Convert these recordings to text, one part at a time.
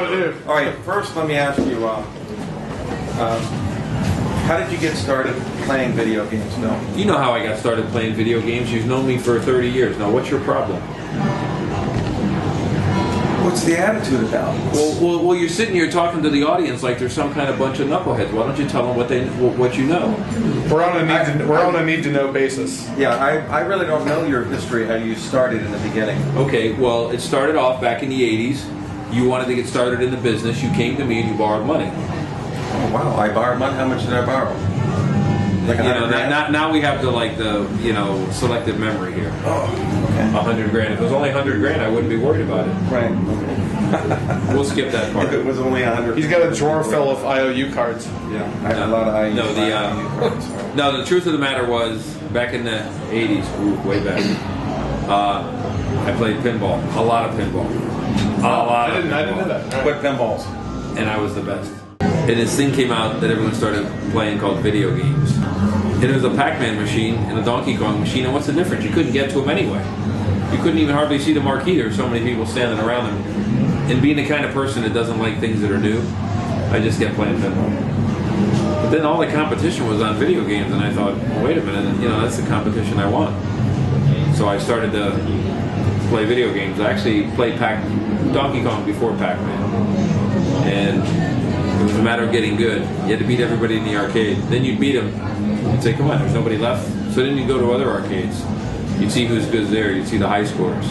want to do. All right, first let me ask you, how did you get started playing video games, Bill? You know how I got started playing video games. You've known me for 30 years. Now, what's your problem? What's the attitude about? Well, you're sitting here talking to the audience like there's some kind of bunch of knuckleheads. Why don't you tell them what you know? We're on a need to know basis. Yeah, I really don't know your history, how you started in the beginning. Okay, well, it started off back in the 80s. You wanted to get started in the business. You came to me and you borrowed money. Oh, wow, I borrowed money? How much did I borrow? Like now we have the selective memory here. Oh, okay. 100 grand. If it was only 100 grand, I wouldn't be worried about it. Right. Okay. We'll skip that part. If it was only 100. He's got a drawer full of IOU cards. Yeah, I have a lot of IOU cards. No, the truth of the matter was, back in the 80s, way back, I played pinball. A lot of pinball. I didn't know that. Right. What pinballs? And I was the best. And this thing came out that everyone started playing called video games. And it was a Pac-Man machine and a Donkey Kong machine, and what's the difference? You couldn't get to them anyway. You couldn't even hardly see the marquee. There were so many people standing around them. And being the kind of person that doesn't like things that are new, I just kept playing pinball. But then all the competition was on video games, and I thought, well, wait a minute, that's the competition I want. So I started to play video games. I actually played Donkey Kong before Pac-Man. And it was a matter of getting good. You had to beat everybody in the arcade. Then you'd beat them. You'd say, come on, there's nobody left. So then you'd go to other arcades. You'd see who's good there. You'd see the high scores.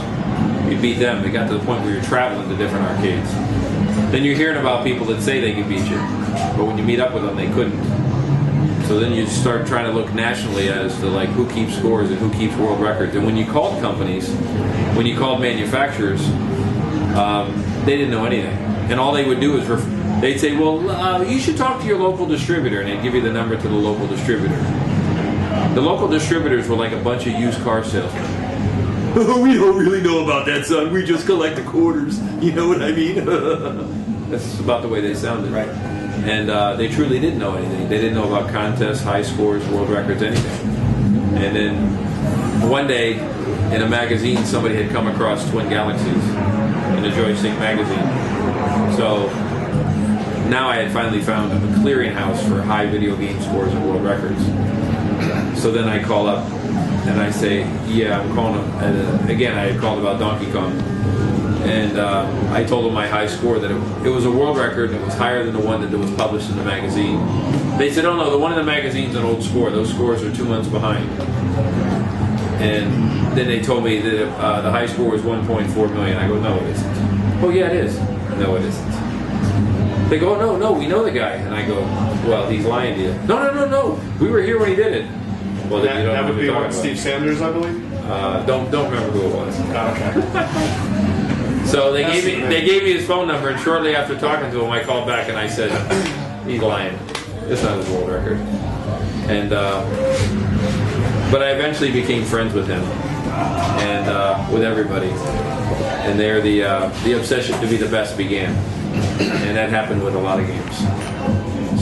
You'd beat them. It got to the point where you're traveling to different arcades. Then you're hearing about people that say they could beat you. But when you meet up with them, they couldn't. So then you start trying to look nationally as to who keeps scores and who keeps world records. And when you called companies, when you called manufacturers, they didn't know anything. And all they would do is they'd say, well, you should talk to your local distributor, and they'd give you the number to the local distributor. The local distributors were like a bunch of used car salesmen. Oh, we don't really know about that, son. We just collect the quarters. You know what I mean? That's about the way they sounded. Right. And they truly didn't know anything. They didn't know about contests, high scores, world records, anything. And then one day, in a magazine, somebody had come across Twin Galaxies in a joystick magazine. So now I had finally found a clearinghouse for high video game scores and world records. So then I call up and I say, yeah, I'm calling them. Again, I had called about Donkey Kong. And I told them my high score, that it was a world record and it was higher than the one that was published in the magazine. They said, oh no, the one in the magazine's an old score. Those scores are 2 months behind. And then they told me that the high score was 1.4 million. I go, no, it isn't. Oh yeah, it is. No, it isn't. They go, oh, no, we know the guy. And I go, well, he's lying to you. No. We were here when he did it. Well, then you don't that know would be what Steve Sanders, I believe. Don't remember who it was. Oh, okay. So they gave me his phone number, and shortly after talking to him, I called back and I said, he's lying. It's not his world record. And but I eventually became friends with him and with everybody. And there the obsession to be the best began. And that happened with a lot of games.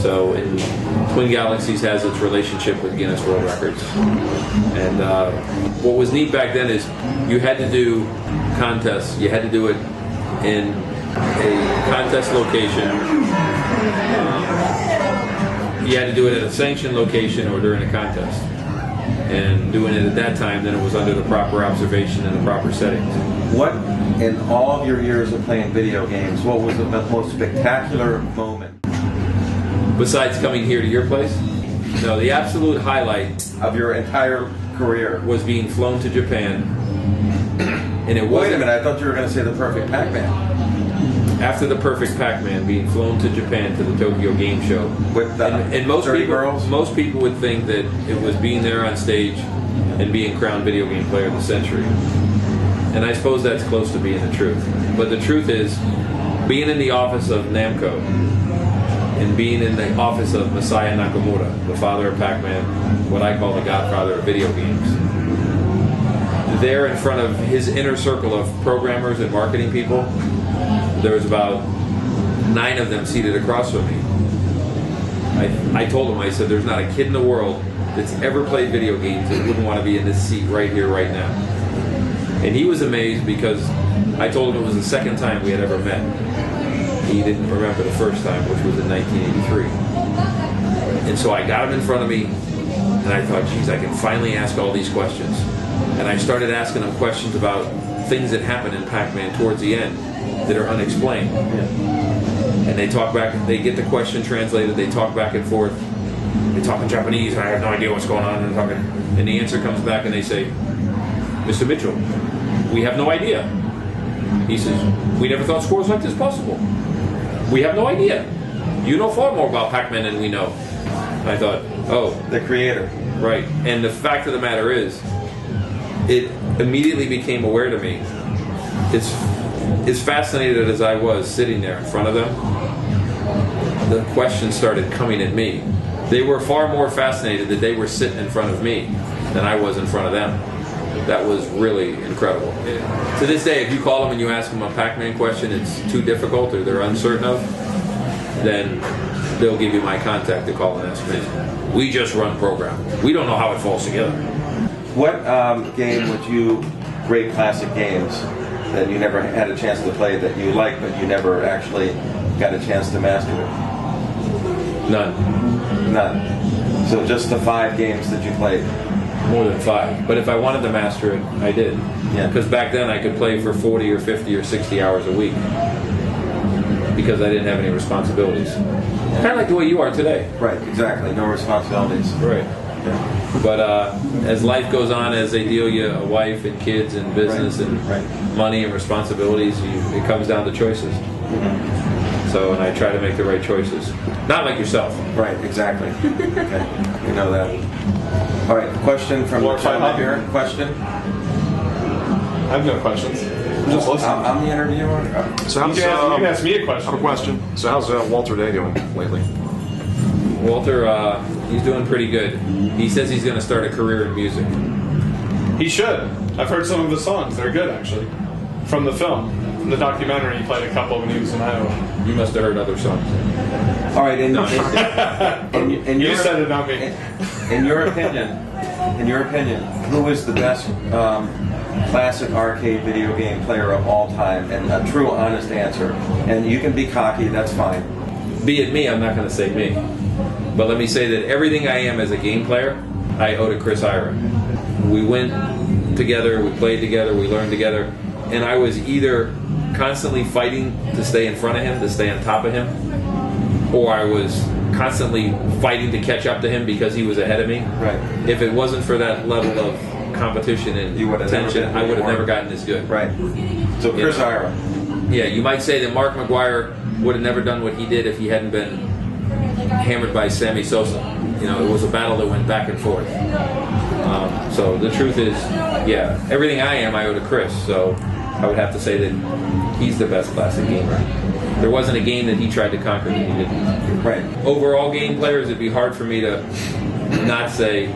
So Twin Galaxies has its relationship with Guinness World Records. And what was neat back then is you had to do contests. You had to do it in a contest location. You had to do it at a sanctioned location or during a contest. And doing it at that time, then it was under the proper observation and the proper settings. What, in all of your years of playing video games, what was the most spectacular moment? Besides coming here to your place? No, the absolute highlight Of your entire career? was being flown to Japan. And it Wait a wasn't minute, I thought you were going to say the perfect Pac-Man. after the perfect Pac-Man, being flown to Japan to the Tokyo Game Show. With and most 30 people, girls? most people would think that it was being there on stage and being crowned video game player of the century. And I suppose that's close to being the truth. But the truth is, being in the office of Namco and being in the office of Masaya Nakamura, the father of Pac-Man, what I call the godfather of video games, there in front of his inner circle of programmers and marketing people, there was about 9 of them seated across from me. I told him, I said, there's not a kid in the world that's ever played video games that wouldn't want to be in this seat right here, right now. And he was amazed because I told him it was the second time we had ever met. he didn't remember the first time, which was in 1983. And so I got him in front of me, and I thought, geez, I can finally ask all these questions. And I started asking him questions about things that happen in Pac-Man towards the end that are unexplained. And they talk back, they get the question translated, they talk back and forth. They talk in Japanese, and I have no idea what's going on. And the answer comes back, and they say, Mr. Mitchell, we have no idea. He says, we never thought scores like this possible. We have no idea. You know far more about Pac-Man than we know. And I thought, oh. The creator. Right. And the fact of the matter is, it immediately became aware to me. It's as fascinated as I was sitting there in front of them, the questions started coming at me. They were far more fascinated that they were sitting in front of me than I was in front of them. That was really incredible. To this day, if you call them and you ask them a Pac-Man question it's too difficult or they're uncertain of, then they'll give you my contact to call and ask me. We just run program. We don't know how it falls together. What game would you rate classic games that you never had a chance to play that you like but you never actually got a chance to master it? None. So just the 5 games that you played? More than 5. But if I wanted to master it, I did. Yeah. Because back then I could play for 40 or 50 or 60 hours a week. Because I didn't have any responsibilities. Kind of like the way you are today. Right, exactly. No responsibilities. Right. Yeah. But as life goes on, as they deal you a wife and kids and business and money and responsibilities, it comes down to choices. Mm-hmm. So, and I try to make the right choices. Not like yourself. Right, exactly. Okay, we know that. All right, question from the gentleman here. Question? I have no questions. I'm just listening. I'm the interviewer. So you can ask me a question. I have a question. So how's Walter Day doing lately? Walter, he's doing pretty good. He says he's going to start a career in music. He should. I've heard some of his songs. They're good, actually. From the film. From the documentary, he played a couple when he was in Iowa. You must have heard other songs. All right, you said it, not me. In your opinion, who is the best classic arcade video game player of all time? And a true, honest answer. And you can be cocky, that's fine. Be it me, I'm not going to say me. But let me say that everything I am as a game player, I owe to Chris Ira. We went together, we played together, we learned together, and I was either constantly fighting to stay in front of him, to stay on top of him, or I was constantly fighting to catch up to him because he was ahead of me. Right. If it wasn't for that level of competition and tension, I would have never gotten this good. Right. So Chris Ira. Yeah, you might say that Mark McGuire would have never done what he did if he hadn't been hammered by Sammy Sosa. You know, it was a battle that went back and forth. So the truth is, yeah, everything I am, I owe to Chris. So I would have to say that he's the best classic gamer. There wasn't a game that he tried to conquer that he didn't. Right. Overall game players, it'd be hard for me to not say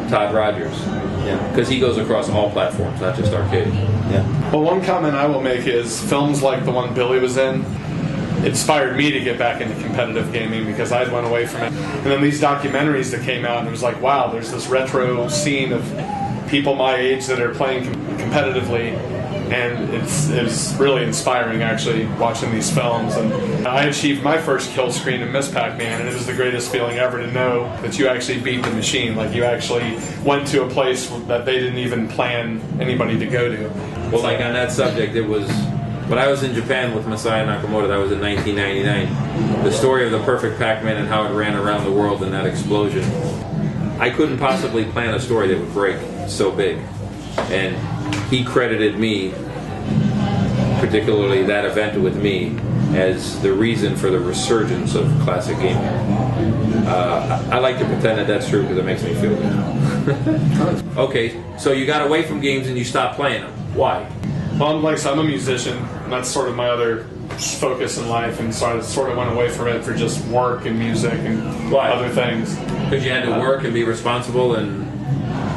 Todd Rogers. Yeah. Because he goes across all platforms, not just arcade. Yeah. Well, one comment I will make is films like the one Billy was in inspired me to get back into competitive gaming because I went away from it. And then these documentaries that came out, and it was like, wow, there's this retro scene of people my age that are playing competitively, and it's really inspiring actually watching these films. And I achieved my first kill screen in Miss Pac-Man, and it was the greatest feeling ever to know that you actually beat the machine. Like you actually went to a place that they didn't even plan anybody to go to. Well, like on that subject, it was when I was in Japan with Masaya Nakamoto. That was in 1999. The story of the perfect Pac-Man and how it ran around the world in that explosion. I couldn't possibly plan a story that would break so big, and he credited me, particularly that event with me, as the reason for the resurgence of classic gaming. I like to pretend that that's true because it makes me feel good. Okay, so you got away from games and you stopped playing them. Why? Well, I'm a musician, and that's sort of my other focus in life, and so I sort of went away from it for just work and music and other things. Because you had to work and be responsible, and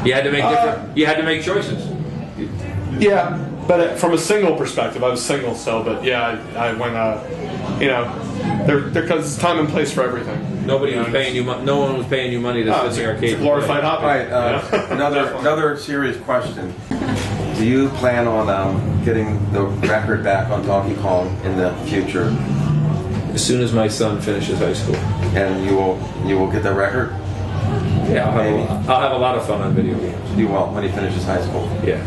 you had to make you had to make choices. Yeah, but from a single perspective, I was single still. But yeah, I went. Because time and place for everything. Nobody was paying you. No one was paying you money to sit in the arcade. It's a glorified hobby. All right. Another serious question. Do you plan on getting the record back on Donkey Kong in the future? As soon as my son finishes high school. And you will get the record? Yeah, I'll have a lot of fun on video games. You will, when he finishes high school? Yeah.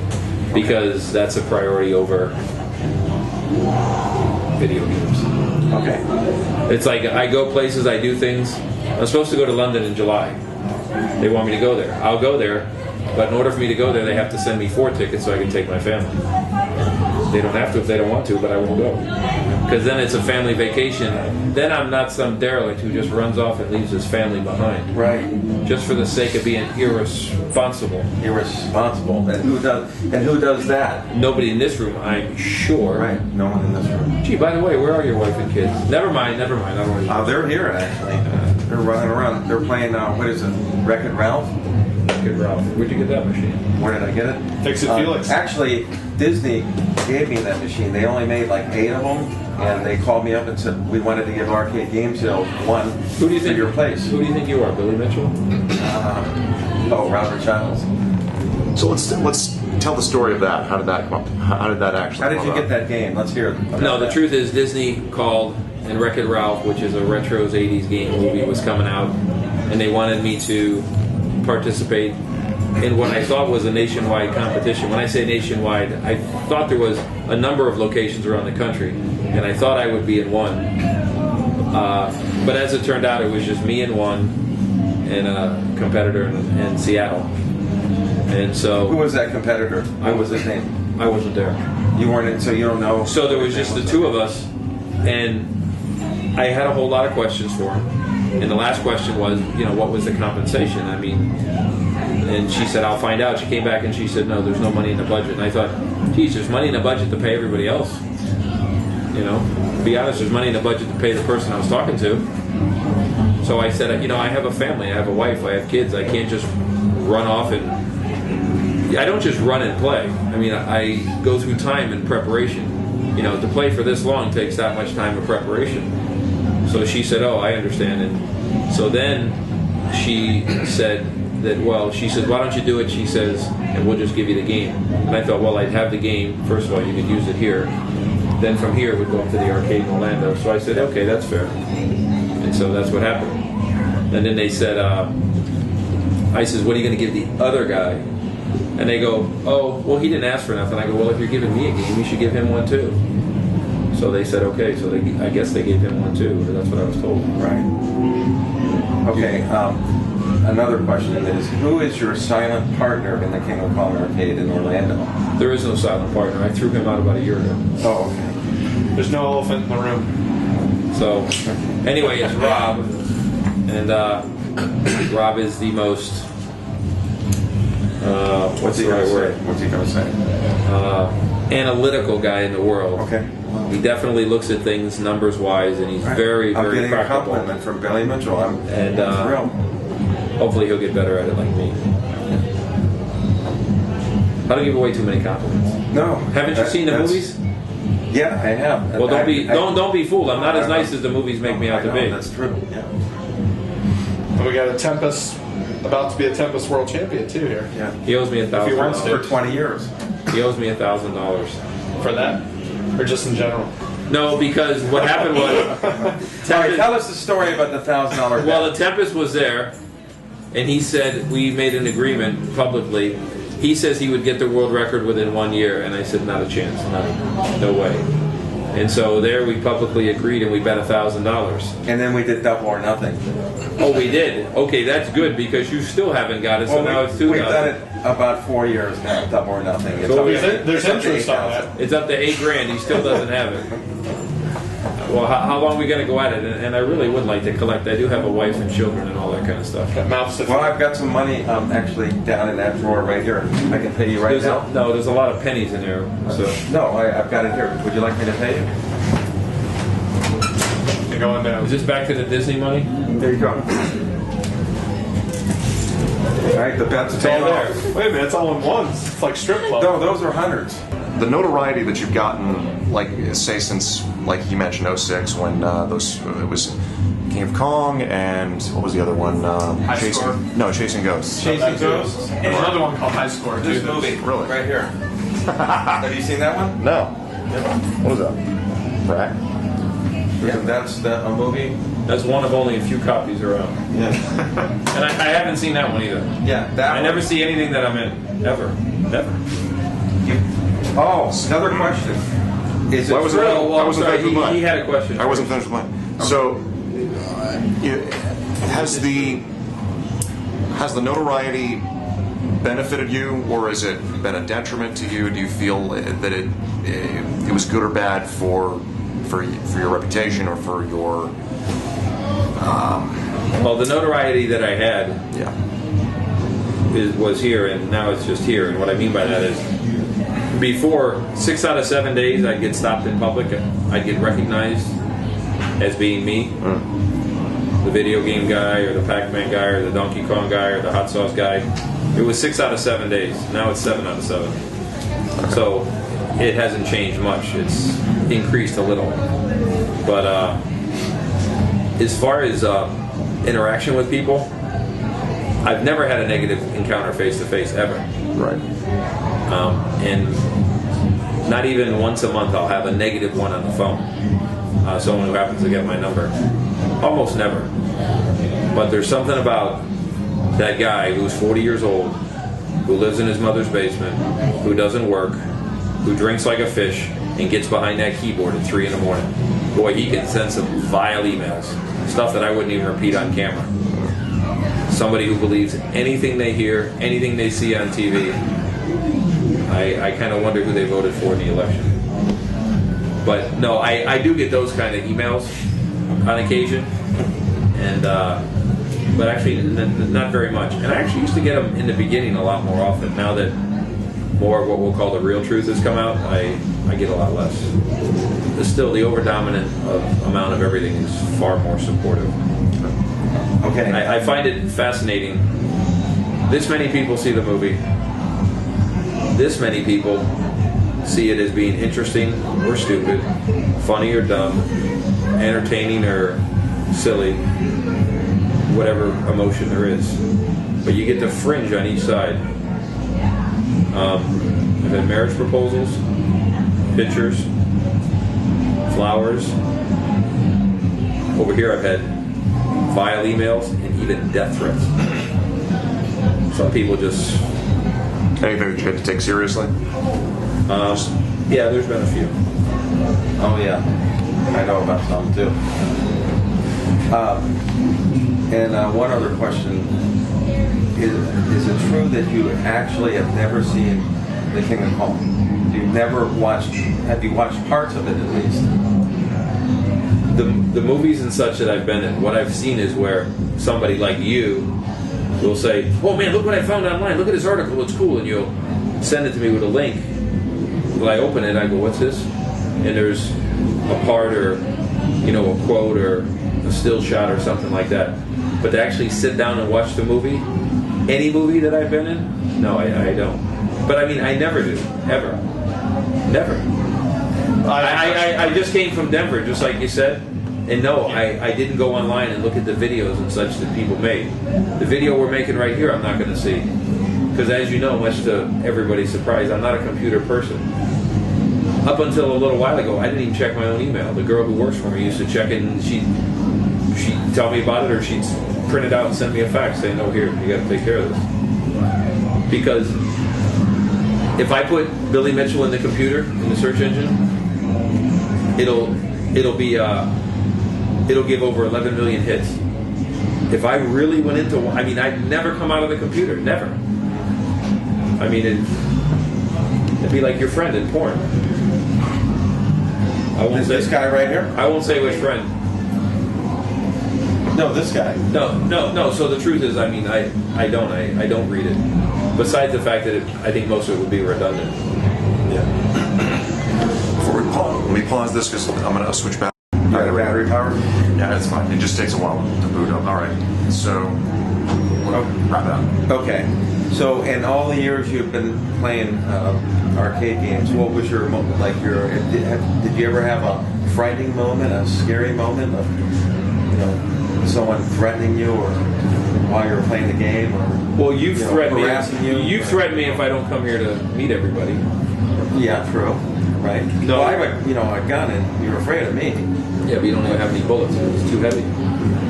Because that's a priority over video games. Okay. It's like I go places, I do things. I'm supposed to go to London in July. They want me to go there. I'll go there, but in order for me to go there, they have to send me 4 tickets so I can take my family. They don't have to if they don't want to, but I won't go. Because then it's a family vacation. Then I'm not some derelict who just runs off and leaves his family behind. Right. Just for the sake of being irresponsible. Irresponsible. And who does that? Nobody in this room, I'm sure. Right. No one in this room. Gee, by the way, where are your wife and kids? Never mind. I don't want to. They're here, actually. They're running around. They're playing, what is it, Wreck-It Ralph? Wreck-It Ralph. Where'd you get that machine? Where did I get it? Fix It Felix. Actually, Disney gave me that machine. They only made like 8 of them, and they called me up and said we wanted to give Arcade Game Sales one Who do you think your place. Who do you think you are, Billy Mitchell? Robert Childs. So let's tell the story of that. How did that come up? How did that actually? How did come you get about? that game? Let's hear it. No, the truth is Disney called, and Wreck-It Ralph, which is a retros 80s game movie, was coming out, and they wanted me to participate in what I thought was a nationwide competition. When I say nationwide, I thought there was a number of locations around the country, and I thought I would be in one. But as it turned out, it was just me and one, and a competitor in Seattle. And so, who was that competitor? What was his name? I wasn't there. You weren't in, so you don't know. So there was just the 2 of us, and I had a whole lot of questions for him. And the last question was, what was the compensation? I mean, and she said, I'll find out. She came back and she said, no, there's no money in the budget. And I thought, geez, there's money in the budget to pay everybody else. To be honest, there's money in the budget to pay the person I was talking to. So I said, I have a family, I have a wife, I have kids. I can't just run off and... I don't just run and play. I mean, I go through time and preparation. To play for this long takes that much time of preparation. So she said, oh, I understand. And so then she said that, she says, why don't you do it? She says, and we'll just give you the game. And I thought, well, I'd have the game. First of all, you could use it here. Then from here, we'd go up to the arcade in Orlando. So I said, okay, that's fair. And so that's what happened. And then they said, I says, what are you going to give the other guy? And they go, oh, well, he didn't ask for nothing. I go, well, if you're giving me a game, you should give him one too. So they said, okay. So I guess they gave him one too. Or that's what I was told. Right. Okay. Another question is, who is your silent partner in the King of Kong Arcade in Orlando? There is no silent partner. I threw him out about a year ago. Oh, okay. There's no elephant in the room. So, anyway, it's Rob. And Rob is the most... what's the right word? What's he going to say? Analytical guy in the world. Okay. He definitely looks at things numbers-wise, and he's very, I'm very getting practical. a compliment from Billy Mitchell. I'm thrilled. Hopefully he'll get better at it like me. I don't give away too many compliments. No. Haven't you seen the movies? Yeah, I have. Well, don't be fooled. I'm not as nice as the movies make me out to be. That's true. Yeah. And we got a Tempest, about to be a Tempest World Champion too here. Yeah. He owes me $1,000 For 20 years. He owes me $1,000 for that, or just in general. No, because what happened was... All right, tell us the story about the $1,000. Well, the Tempest was there, and he said, we made an agreement publicly. He says he would get the world record within 1 year, and I said, not a chance, no way. And so there we publicly agreed, and we bet $1,000. And then we did double or nothing. Oh, we did? Okay, that's good, because you still haven't got it, so now it's $2,000. We've done it about 4 years now, double or nothing. So there's interest on that. It's up to $8,000. He still doesn't have it. Well, how long are we going to go at it? And I really would like to collect. I do have a wife and children and all that kind of stuff. Well, I've got some money actually down in that drawer right here. I can pay you right now. No, there's a lot of pennies in there. So. No, I've got it here. Would you like me to pay you? You're going down. Is this back to the Disney money? There you go. All right, the bet's all there. Wait a minute, it's all in ones. It's like strip club. No, those are hundreds. The notoriety that you've gotten, like say since, like you mentioned, '06 when it was King of Kong and what was the other one? High Score. No, Chasing Ghosts. Chasing Ghosts. There's another one called High Score. This movie, Really? right here. Have you seen that one? No. What is that? Brat. Yeah, that's a movie. That's one of only a few copies around. Yeah. And I haven't seen that one either. Yeah, that I never see anything that I'm in. Ever. Never. Oh, another question. Is it Well, I wasn't- true? Well, I I'm wasn't sorry, finished with mine. he had a question. I wasn't finished with mine. So, has the notoriety benefited you, or has it been a detriment to you? Do you feel that it was good or bad for your reputation or for your? Well, the notoriety that I had Yeah. was here, and now it's just here. And what I mean by that is, before 6 out of 7 days, I'd get stopped in public. I'd get recognized as being me, the video game guy, or the Pac-Man guy, or the Donkey Kong guy, or the hot sauce guy. It was 6 out of 7 days. Now it's 7 out of 7. So it hasn't changed much. It's increased a little. But as far as interaction with people, I've never had a negative encounter face-to-face ever. Right. And not even once a month I'll have a negative one on the phone. Someone who happens to get my number. Almost never. But there's something about that guy who's 40 years old, who lives in his mother's basement, who doesn't work, who drinks like a fish, and gets behind that keyboard at 3 in the morning. Boy, he can send some vile emails. Stuff that I wouldn't even repeat on camera. Somebody who believes anything they hear, anything they see on TV. I kind of wonder who they voted for in the election. But no, I do get those kind of emails on occasion, and but actually not very much. And I actually used to get them in the beginning a lot more often. Now that more of what we'll call the real truth has come out, I get a lot less. But still, the overdominant amount of everything is far more supportive. Okay. I find it fascinating. This many people see the movie. This many people see it as being interesting or stupid, funny or dumb, entertaining or silly, whatever emotion there is. But you get the fringe on each side. I've had marriage proposals, pictures, flowers. Over here I've had vile emails and even death threats. Some people just... Anything that you had to take seriously? Yeah, there's been a few. Oh yeah, I know about some too. And one other question: is it true that you actually have never seen The King of Kong? You've never watched? Have you watched parts of it at least? The movies and such that I've been in, what I've seen is where somebody like you will say, "Oh man, look what I found online. Look at this article. It's cool," and you'll send it to me with a link. Well, I open it, I go, "What's this?" And there's a part or, a quote or a still shot or something like that. But to actually sit down and watch the movie, any movie that I've been in, no, I don't. But I mean, I never do, ever, never. I just came from Denver, just like you said, and no, I didn't go online and look at the videos and such that people made. The video we're making right here, I'm not going to see. Because as you know, much to everybody's surprise, I'm not a computer person. Up until a little while ago, I didn't even check my own email. The girl who works for me used to check it, and she'd tell me about it, or she'd print it out and send me a fax saying, "No, here, you got to take care of this." Because if I put Billy Mitchell in the computer, in the search engine, it'll give over 11 million hits. If I really went into, I'd never come out of the computer, never. It'd be like your friend in porn. I won't say This guy right here? I won't say which friend. No, this guy. No. So the truth is, I don't read it. Besides the fact that I think most of it would be redundant. Yeah. Before we pause, let me pause this because I'm going to switch back. You got a battery power? Yeah, that's fine. It just takes a while to boot up. All right. So, wrap it up. Okay. So, in all the years you've been playing arcade games, what was your moment? Did you ever have a frightening moment, a scary moment of, someone threatening you, or while you were playing the game, or well, you've threatened harassing me. you? You've threatened me if I don't come here to meet everybody. Yeah, true. Right. No. Well, I have a gun, and you're afraid of me. Yeah, but you don't even have any bullets. It's too heavy.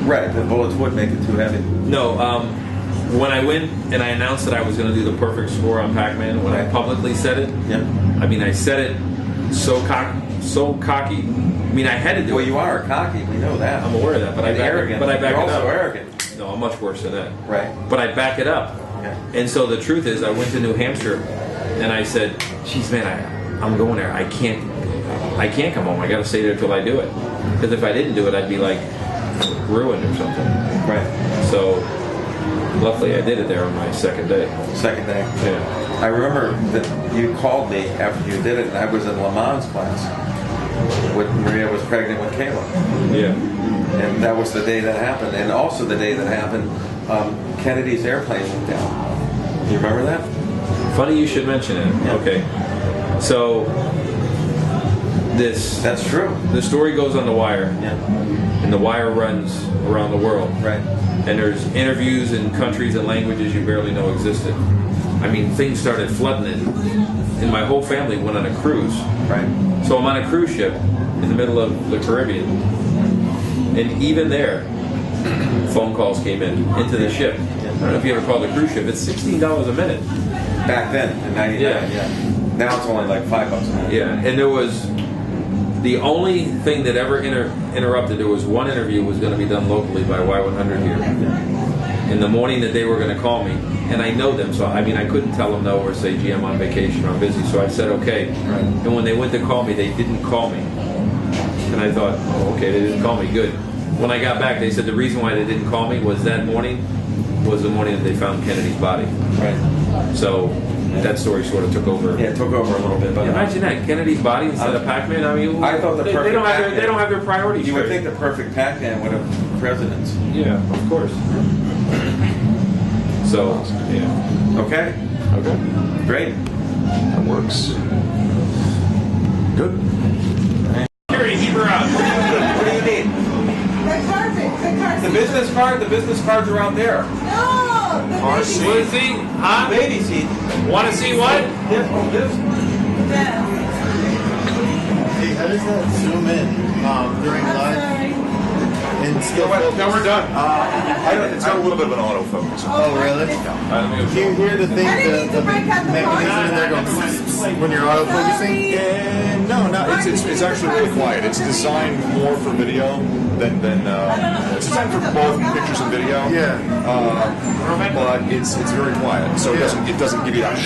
Right, the bullets would make it too heavy. No, when I went and I announced that I was going to do the perfect score on Pac-Man, when I publicly said it, I mean, I said it so cocky. I mean, I had to do it. Well, you are cocky. We know that. I'm aware of that, but I back arrogant. But I back You're it up. also arrogant. No, I'm much worse than that. Right. But I back it up. Okay. And so the truth is, I went to New Hampshire, and I said, "Geez, man, I'm going there. I can't come home. I got to stay there till I do it. Because if I didn't do it, I'd be like ruined or something." Right. So luckily, I did it there on my second day. Second day. Yeah. I remember that you called me after you did it, and I was in Le Mans class when Maria was pregnant with Caleb. Yeah. And that was the day that happened. And also the day that happened, Kennedy's airplane went down. You remember that? Funny you should mention it. Yeah. Okay. So That's true. the story goes on The Wire, Yeah. and The Wire runs around the world. Right. And there's interviews in countries and languages you barely know existed. I mean, things started flooding in, and my whole family went on a cruise. Right. So I'm on a cruise ship in the middle of the Caribbean, and even there, phone calls came into the ship. I don't know if you ever called a cruise ship. It's $16 a minute. Back then, in '99. Yeah. Now it's only like $5 a minute. Yeah, and there was the only thing that ever interrupted. There was one interview was going to be done locally by Y100 here. In the morning that they were going to call me, and I know them, so I mean I couldn't tell them no or say, "Gee, I'm on vacation or I'm busy." So I said, "Okay." Right. And when they went to call me, they didn't call me, and I thought, "Oh, okay, they didn't call me. Good." When I got back, they said the reason why they didn't call me was that morning was the morning that they found Kennedy's body. Right. So that story sort of took over. Yeah, it took over a little bit. But Imagine that, Kennedy's body instead of Pac-Man. I mean, I thought they don't have their priorities. You would straight. think the perfect Pac-Man would have presidents. Yeah, of course. So, yeah. Okay. Okay. Great. That works. Good. Security, keep her out. What do you need? The carpet. The business card? The business card's are out there. No, the Car baby seat. What is he? Huh? Baby seat. Want to see what? This. desk. Hey, how does that zoom in during I'm live? sorry. In skill No, we're done. It's got a little bit of an autofocus. Oh, really? Do you hear the thing, I didn't mean to the break out the mechanism in there going when you're autofocusing? No, it's actually really quiet. It's designed more for video than it's designed for both pictures and video. Yeah. But it's very quiet, so it doesn't give you that.